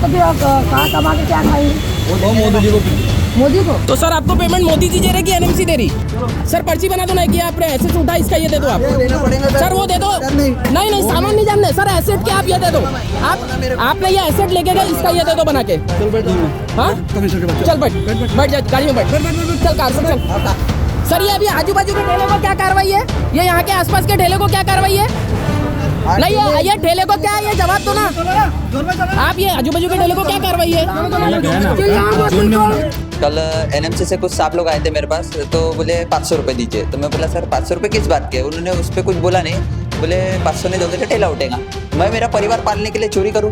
तो फिर कहाँ कमा के क्या खाएंगे? वो मोदी जी को मोदी को। तो सर आपको पेमेंट मोदी जी दे रहे कि एनएमसी दे रही? सर पर्ची बना दो ना कि आपने एसेट उठा, इसका ये दे दो आप। सर वो दे दो। नहीं सामान नहीं जानने सर, एसेट के आप ये दे दो। आपने ये एसेट लेके गए, इसका ये दे दो बना के। हाँ चल बैठ जा गाड़ी में, बैठ चल कार से चल। सर ये अभी आजू बाजू के ठेले को क्या कार्रवाई है? ये यहाँ के आसपास के ठेले को क्या कार्रवाई है? नहीं ये ठेले को क्या है, ये जवाब दो ना आप। ये आजू बाजू के ठेले को क्या कार्रवाई है? कल एनएमसी से कुछ साहब लोग आए थे मेरे पास, तो बोले 500 रुपये दीजिए। तो मैं बोला सर 500 रुपये किस बात के? उन्होंने उस पर कुछ बोला नहीं, बोले 500 नहीं दोगे तो ठेला उठेगा। मैं मेरा परिवार पालने के लिए चोरी करूँ,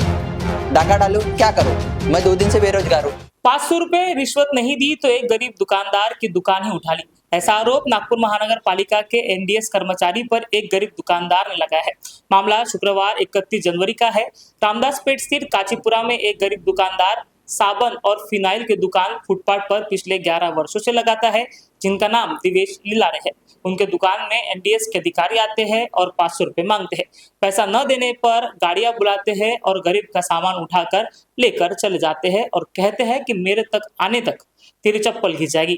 डाका डालूँ, क्या करूँ? मैं 2 दिन से बेरोजगार हूँ। 500 रुपए रिश्वत नहीं दी तो एक गरीब दुकानदार की दुकान ही उठा ली, ऐसा आरोप नागपुर महानगर पालिका के एनडीएस कर्मचारी पर एक गरीब दुकानदार ने लगाया है। मामला शुक्रवार 31 जनवरी का है। रामदासपेट स्थित काचीपुरा में एक गरीब दुकानदार साबन और फिनाइल की दुकान फुटपाथ पर पिछले 11 वर्षों से लगाता है, जिनका नाम दिवेश लीलारे है। उनके दुकान में एनडीएस के अधिकारी आते हैं और 500 रुपए मांगते हैं। पैसा न देने पर गाड़ियां बुलाते हैं और गरीब का सामान उठाकर लेकर चले जाते हैं और कहते हैं कि मेरे तक आने तक तेरी चप्पल घिस जाएगी।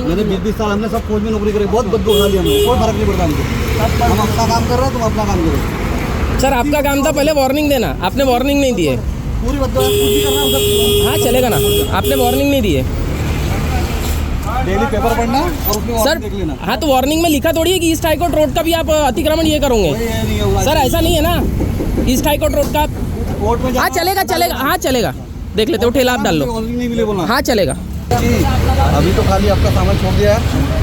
मैंने 20 साल हमने सब फौज में नौकरी करी, बहुत बदबू उठा लिया, कोई फर्क नहीं पड़ता हमको। हम अपना काम कर रहे हैं, तुम अपना काम करो। सर आपका काम था पहले वार्निंग देना, आपने वार्निंग नहीं दिए। पूरी बदबू कुछ भी करना है। हाँ चलेगा ना, आपने वार्निंग नहीं दिए। डेली पेपर पढ़ना और उसमें वार्निंग देख लेना। हाँ तो वार्निंग में लिखा थोड़ी है कि ईस्ट हाईकोर्ट रोड का भी आप अतिक्रमण ये करोगे। सर ऐसा नहीं है ना, ईस्ट हाईकोर्ट रोड का। कोर्ट में हाँ चलेगा चलेगा, हाँ चलेगा, देख लेते हो ठेला आप डाल लो। वार्निंग नहीं मिले बोलना। हाँ चलेगा। अभी तो खाली आपका सामान छोड़ दिया है,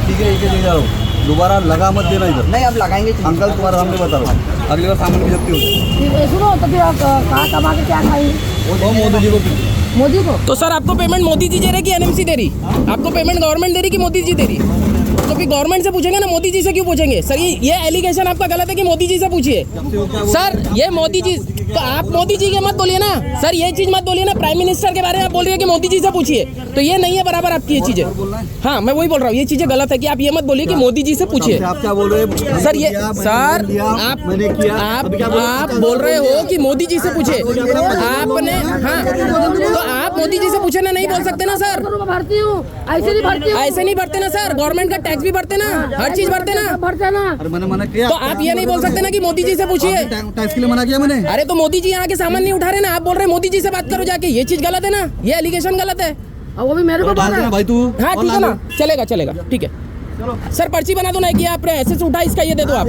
ठीक है, ये ले जा रहा हूँ। दोबारा लगा मत देना इधर। नहीं अब लगाएंगे। अंकल तुम्हारा सामने बता रहा हूँ, अगली बार सामान की जब्ती होगी। सुनो तो फिर कहाँ कमा के क्या खाएंगे? वो मोदी जी को मोदी को। तो सर आपको पेमेंट मोदी जी दे रहे कि एनएमसी दे रही? आपको पेमेंट गवर्नमेंट दे रही कि मोदी जी दे रही? तो फिर गवर्नमेंट से पूछेंगे ना, मोदी जी से क्यों पूछेंगे? सर ये एलिगेशन आपका गलत है कि मोदी जी से पूछिए। सर ये मोदी जी, तो आप मोदी जी के मत बोलिए ना सर, ये चीज मत बोलिए ना। प्राइम मिनिस्टर के बारे में आप बोल रहे हैं कि मोदी जी से पूछिए, तो ये नहीं है बराबर आपकी ये चीजें। हाँ मैं वही बोल रहा हूँ, ये चीजें गलत है कि आप ये मत बोलिए कि मोदी जी से पूछिए। आप क्या बोल रहे हैं सर ये सर आप बोल रहे हो कि मोदी जी से पूछे आपने। हाँ तो आप मोदी जी से पूछे ना, नहीं बोल सकते ना सर। भरती हूँ, ऐसे नहीं भरती हूँ। ऐसे नहीं भरते ना सर, गवर्नमेंट का टैक्स भी भरते ना, हर चीज भरते ना। भरते ना। अरे मैंने मना किया। तो आप ये नहीं बोल सकते ना कि मोदी जी से पूछिए। टैक्स के लिए मना किया मैंने। अरे तो मोदी जी यहाँ के सामान नहीं उठा रहे ना, आप बोल रहे हैं मोदी जी से बात करो जाके, ये चीज गलत है ना, ये एलिगेशन गलत है। और वो भी मेरे को बोल रहा है। भाई तू। हाँ ठीक है ना, चलेगा चलेगा, ठीक है। सर पर्ची बना दो ना कि आपने एसेट उठा, इसका ये दे दो आप।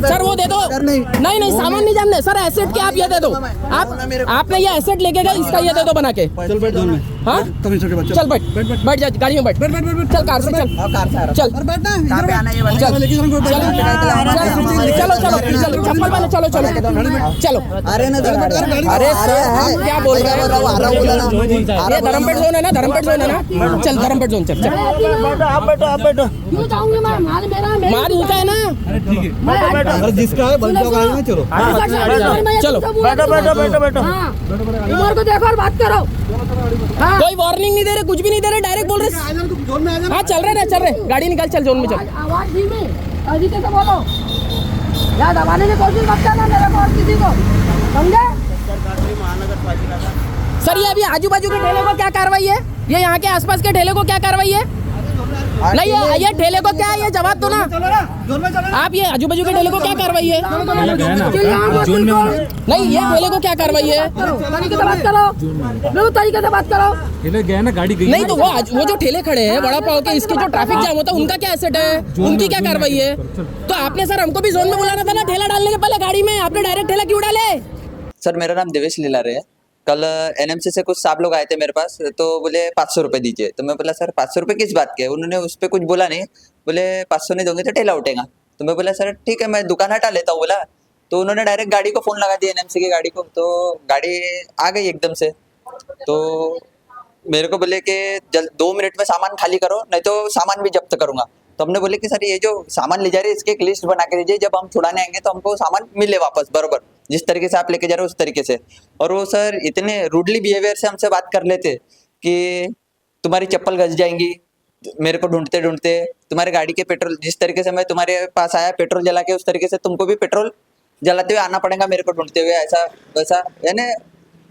सर वो दे दो। नहीं सामान नहीं जानने सर, एसेट के आप ये दे दो। आपने ये एसेट लेके गए, इसका ये दे दो बना के। चल बैठ जोन में। हाँ चल बैठ जा गाड़ी में, बैठ चल कार से चल चल चलो चप्पल पहने, चलो चलो। अरे सर क्या बोल रहे हो? ये धर्मपेट जोन है ना, धर्मपेट जोन है ना, चल धर्मपेट जोन चल। क्यों जाऊंगी मैं? माल मेरा है, मार उनका है ना। अगर जिसका है बन जाओ गाड़ी में, चलो चलो बैठो। हाँ उम्र को देखो और बात करो। हाँ कोई वार्निंग नहीं दे रहे, कुछ भी नहीं दे रहे, डायरेक्ट बोल रहे। हाँ चल रहे, गाड़ी निकाल, चल जोन में चल। आवाज धीमी तरीके से बोलो, यार दबाने की कोशिश मत करना मेरे को और किसी को, समझे? सर ये अभी आजू बाजू के ठेले को क्या कार्रवाई है? ये यहाँ के आसपास के ठेले को क्या कार्रवाई है? नहीं ये ठेले को क्या है, ये जवाब दो ना आप। ये आजू बाजू के ठेले को क्या कार्रवाई है? नहीं ये ठेले को क्या कार्रवाई है? तरीके से बात करो, तरीके से बात करो। ना गाड़ी नहीं तो वो जो ठेले खड़े हैं बड़ा पाव के, इसके जो ट्रैफिक जाम होता है उनका क्या एसेट है, उनकी क्या कार्रवाई है? तो आपने सर हमको भी जोन में बुलाना था ना, ठेला डालने के पहले गाड़ी में, आपने डायरेक्ट ठेला क्यों डाले? सर मेरा नाम दिवेश लीलारे है। कल एनएमसी से कुछ साहब लोग आए थे मेरे पास, तो बोले 500 रुपये दीजिए। तो मैं बोला सर 500 रुपये किस बात के? उन्होंने उस पर कुछ बोला नहीं, बोले 500 नहीं दोगे तो ठेला उठेगा। तो मैं बोला सर ठीक है, मैं दुकान हटा लेता हूँ बोला। तो उन्होंने डायरेक्ट गाड़ी को फ़ोन लगा दिया, एनएमसी की गाड़ी को, तो गाड़ी आ गई एकदम से। तो मेरे को बोले कि जल्द 2 मिनट में सामान खाली करो, नहीं तो सामान भी जब्त करूँगा। तो हमने बोले कि सर ये जो सामान ले जा रहे हैं इसकी एक लिस्ट बना के दीजिए, जब हम छुड़ाने आएंगे तो हमको सामान मिले वापस बरोबर, जिस तरीके से आप लेके जा रहे हो उस तरीके से। और वो सर इतने रूडली बिहेवियर से हमसे बात कर लेते कि तुम्हारी चप्पल घस जाएंगी, मेरे को ढूंढते ढूंढते, तुम्हारे गाड़ी के पेट्रोल, जिस तरीके से मैं तुम्हारे पास आया पेट्रोल जला के, उस तरीके से तुमको भी पेट्रोल जलाते हुए आना पड़ेगा मेरे को ढूंढते हुए, ऐसा वैसा यानी।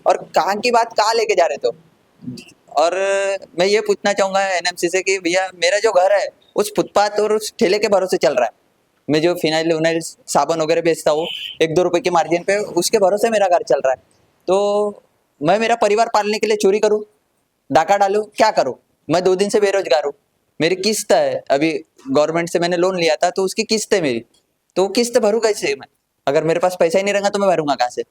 और कहाँ की बात कहाँ लेके जा रहे तो। और मैं ये पूछना चाहूंगा एनएमसी से कि भैया मेरा जो घर है उस फुटपाथ और उस ठेले के भरोसे चल रहा है। मैं जो फिनाइल विनाइल साबुन वगैरह बेचता हूँ 1-2 रुपए की मार्जिन पे, उसके भरोसे मेरा घर चल रहा है। तो मैं मेरा परिवार पालने के लिए चोरी करूँ, डाका डालूं, क्या करूं? मैं 2 दिन से बेरोजगार हूँ। मेरी किस्त है, अभी गवर्नमेंट से मैंने लोन लिया था तो उसकी किस्त है मेरी, तो वो किस्त भरूं कैसे मैं? अगर मेरे पास पैसा ही नहीं रहेगा तो मैं भरूंगा कहाँ से?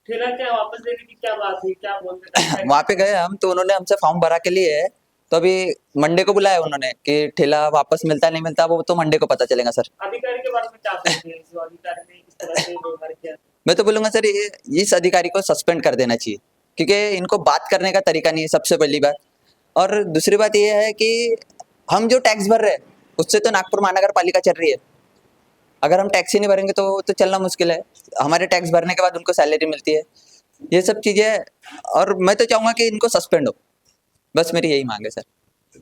ठेला क्या वापस देने की क्या बात हुई, क्या बोलते थे? वहां पे गए हम तो उन्होंने हमसे फॉर्म भरा के लिए है, तो अभी मंडे को बुलाया उन्होंने कि ठेला वापस मिलता नहीं मिलता वो तो मंडे को पता चलेगा सर। अधिकारी के बारे में क्या बोलते हैं, जो अधिकारी ने इस तरह से व्यवहार किया? मैं तो बोलूंगा सर ये इस अधिकारी को सस्पेंड कर देना चाहिए, क्योंकि इनको बात करने का तरीका नहीं है, सबसे पहली बात। और दूसरी बात ये है कि हम जो टैक्स भर रहे हैं उससे तो नागपुर महानगर पालिका चल रही है। अगर हम टैक्स ही नहीं भरेंगे तो चलना मुश्किल है। हमारे टैक्स भरने के बाद उनको सैलरी मिलती है, ये सब चीज़ें। और मैं तो चाहूँगा कि इनको सस्पेंड हो, बस मेरी यही मांग है सर।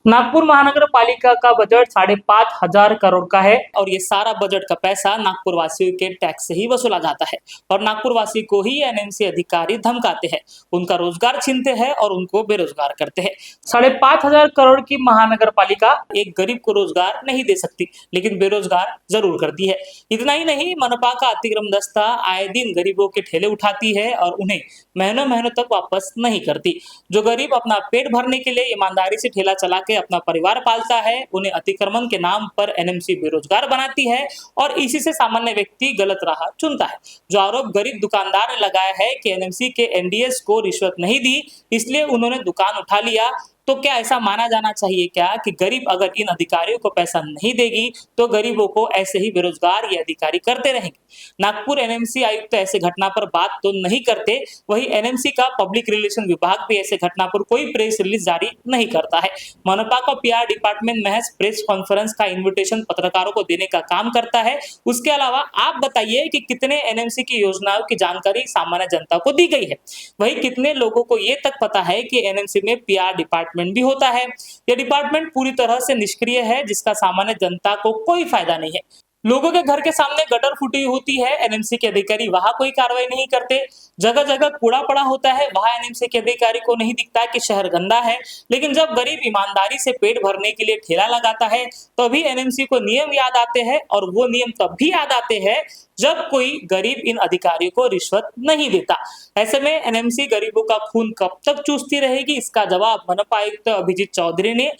नागपुर महानगर पालिका का बजट 5,500 करोड़ का है और ये सारा बजट का पैसा नागपुर वासियों के टैक्स से ही वसूला जाता है। और नागपुर वासी को ही एनएमसी अधिकारी धमकाते हैं, उनका रोजगार छीनते हैं और उनको बेरोजगार करते हैं। 5,500 करोड़ की महानगर पालिका एक गरीब को रोजगार नहीं दे सकती, लेकिन बेरोजगार जरूर करती है। इतना ही नहीं, मनपा का अतिक्रम दस्ता आए दिन गरीबों के ठेले उठाती है और उन्हें महीनों महीनों तक वापस नहीं करती। जो गरीब अपना पेट भरने के लिए ईमानदारी से ठेला चला के अपना परिवार पालता है, उन्हें अतिक्रमण के नाम पर एनएमसी बेरोजगार बनाती है और इसी से सामान्य व्यक्ति गलत राह चुनता है। जो आरोप गरीब दुकानदार ने लगाया है कि एनएमसी के एनडीएस को रिश्वत नहीं दी इसलिए उन्होंने दुकान उठा लिया, तो क्या ऐसा माना जाना चाहिए क्या कि गरीब अगर इन अधिकारियों को पैसा नहीं देगी तो गरीबों को ऐसे ही बेरोजगार ये अधिकारी करते रहेंगे? नागपुर एनएमसी आयुक्त ऐसे घटना पर बात तो नहीं करते, वही एनएमसी का पब्लिक रिलेशन विभाग भी ऐसे घटना पर कोई प्रेस रिलीज जारी नहीं करता है। मनपा का पीआर डिपार्टमेंट महज प्रेस कॉन्फ्रेंस का इन्विटेशन पत्रकारों को देने का काम करता है। उसके अलावा आप बताइए कि कितने एनएमसी की योजनाओं की जानकारी सामान्य जनता को दी गई है? वही कितने लोगों को ये तक पता है कि एनएमसी में पीआर डिपार्टमेंट भी होता है? यह डिपार्टमेंट पूरी तरह से निष्क्रिय है, जिसका सामान्य जनता को कोई फायदा नहीं है। लोगों के घर के सामने गटर फूटी होती है, एनएमसी के अधिकारी वहां कोई कार्रवाई नहीं करते। जगह जगह कूड़ा पड़ा होता है, वहां एनएमसी के अधिकारी को नहीं दिखता कि शहर गंदा है। लेकिन जब गरीब ईमानदारी से पेट भरने के लिए ठेला लगाता है तभी एनएमसी को नियम याद आते हैं, और वो नियम तब भी याद आते हैं जब कोई गरीब इन अधिकारियों को रिश्वत नहीं देता। ऐसे में एनएमसी गरीबों का खून कब तक चूसती रहेगी, इसका जवाब मनपा आयुक्त अभिजीत चौधरी ने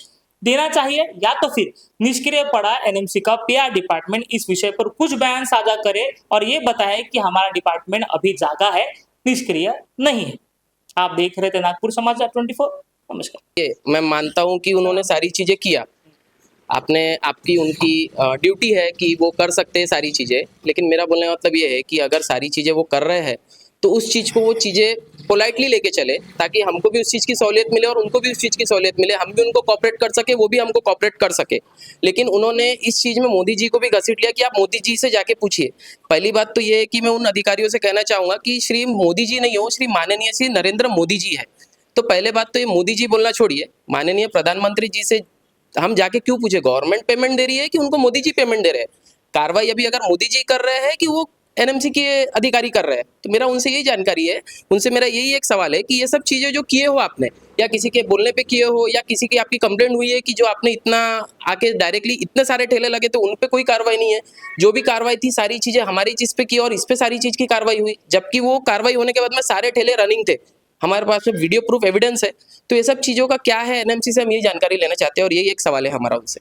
देना चाहिए, या तो फिर निष्क्रिय पड़ा एनएमसी का पीआर डिपार्टमेंट इस विषय पर कुछ बयान साझा करे और ये बताए कि हमारा डिपार्टमेंट अभी जागा है, निष्क्रिय नहीं है। आप देख रहे थे नागपुर समाचार 24। नमस्कार। मैं मानता हूं कि उन्होंने सारी चीजें किया, आपकी उनकी ड्यूटी है कि वो कर सकते हैं सारी चीजें, लेकिन मेरा बोलने का मतलब ये है कि अगर सारी चीजें वो कर रहे हैं तो उस चीज़ को वो चीज़ें पोलाइटली लेके चले, ताकि हमको भी उस चीज़ की सहूलियत मिले और उनको भी उस चीज़ की सहूलियत मिले, हम भी उनको कॉपरेट कर सके, वो भी हमको कॉपरेट कर सके। लेकिन उन्होंने इस चीज़ में मोदी जी को भी घसीट लिया कि आप मोदी जी से जाके पूछिए। पहली बात तो ये है कि मैं उन अधिकारियों से कहना चाहूँगा कि श्री मोदी जी नहीं हो, श्री माननीय श्री नरेंद्र मोदी जी है। तो पहले बात तो ये मोदी जी बोलना छोड़िए, माननीय प्रधानमंत्री जी से हम जाके क्यों पूछे? गवर्नमेंट पेमेंट दे रही है कि उनको मोदी जी पेमेंट दे रहे हैं? कार्रवाई अभी अगर मोदी जी कर रहे हैं कि वो एनएमसी के अधिकारी कर रहे हैं, तो मेरा उनसे यही जानकारी है, उनसे मेरा यही एक सवाल है कि ये सब चीज़ें जो किए हो आपने, या किसी के बोलने पे किए हो, या किसी की आपकी कंप्लेंट हुई है कि जो आपने इतना आके डायरेक्टली इतने सारे ठेले लगे तो उन पे कोई कार्रवाई नहीं है। जो भी कार्रवाई थी सारी चीज़ें हमारी चीज़ पे की और इस पे सारी चीज़ की कार्रवाई हुई, जबकि वो कार्रवाई होने के बाद में सारे ठेले रनिंग थे, हमारे पास में वीडियो प्रूफ एविडेंस है। तो ये सब चीज़ों का क्या है, एनएमसी से हम यही जानकारी लेना चाहते हैं और यही एक सवाल है हमारा उनसे।